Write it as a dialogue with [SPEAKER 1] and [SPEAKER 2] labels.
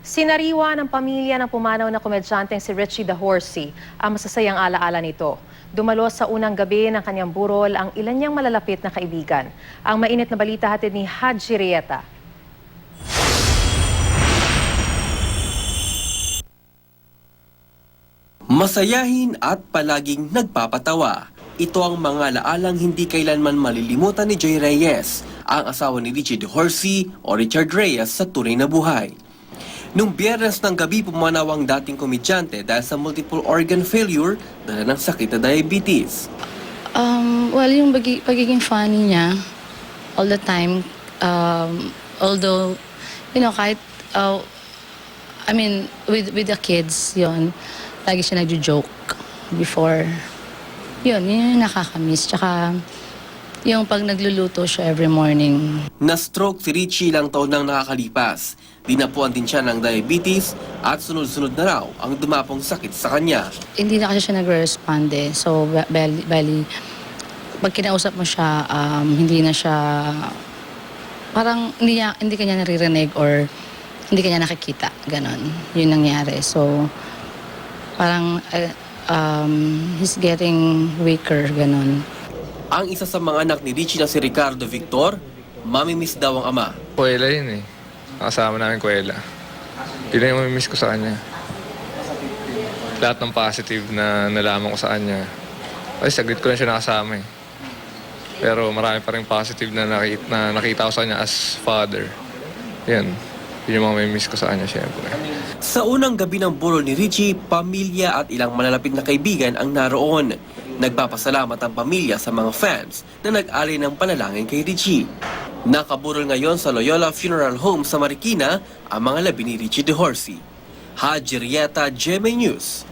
[SPEAKER 1] Sinariwa ng pamilya ng pumanaw na komedyanteng si Richie the Horsey ang masasayang alaala nito. Dumalo sa unang gabi ng kanyang burol ang ilan niyang malalapit na kaibigan. Ang mainit na balita hatid ni Haji Rieta.
[SPEAKER 2] Masayahin at palaging nagpapatawa. Ito ang mga laalang hindi kailanman malilimutan ni Joy Reyes, ang asawa ni Richie the Horsey o Richard Reyes sa tunay na buhay. Nung Biyernes ng gabi pumanaw ang dating komedyante dahil sa multiple organ failure dala ng sakit na diabetes.
[SPEAKER 3] Well, yung pagiging funny niya all the time, although, kahit, with the kids, lagi siya nagjo-joke before. Yun yung nakakamiss. Tsaka, yung pag nagluluto siya every morning.
[SPEAKER 2] Na-stroke si Richie ilang taon nang nakakalipas. Dinapuan din siya ng diabetes at sunod-sunod na raw ang dumapong sakit sa kanya.
[SPEAKER 3] Hindi na kasi siya nagre-respond eh. So, bali, pag kinausap mo siya, hindi na siya, parang hindi kanya naririnig or hindi kanya nakikita. Ganon. Yun nangyari. So, parang he's getting weaker. Ganon.
[SPEAKER 2] Ang isa sa mga anak ni Richie na si Ricardo Victor, mamimiss daw ang ama.
[SPEAKER 4] Kuwela yun eh. Nakasama namin Kuwela. Yun na yung mamimiss ko sa kanya. Lahat ng positive na nalaman ko sa kanya. Ay, saglit ko na siya nakasama eh. Pero marami pa rin positive na nakita ko sa kanya as father. Yan. Yun yung mga mamimiss ko sa kanya, syempre.
[SPEAKER 2] Sa unang gabi ng burol ni Richie, pamilya at ilang malalapit na kaibigan ang naroon. Nagpapasalamat ang pamilya sa mga fans na nag-alay ng panalangin kay Richie. Nakaburol ngayon sa Loyola Funeral Home sa Marikina ang mga labi ni Richie the Horsey. Haji Rieta, GMA News.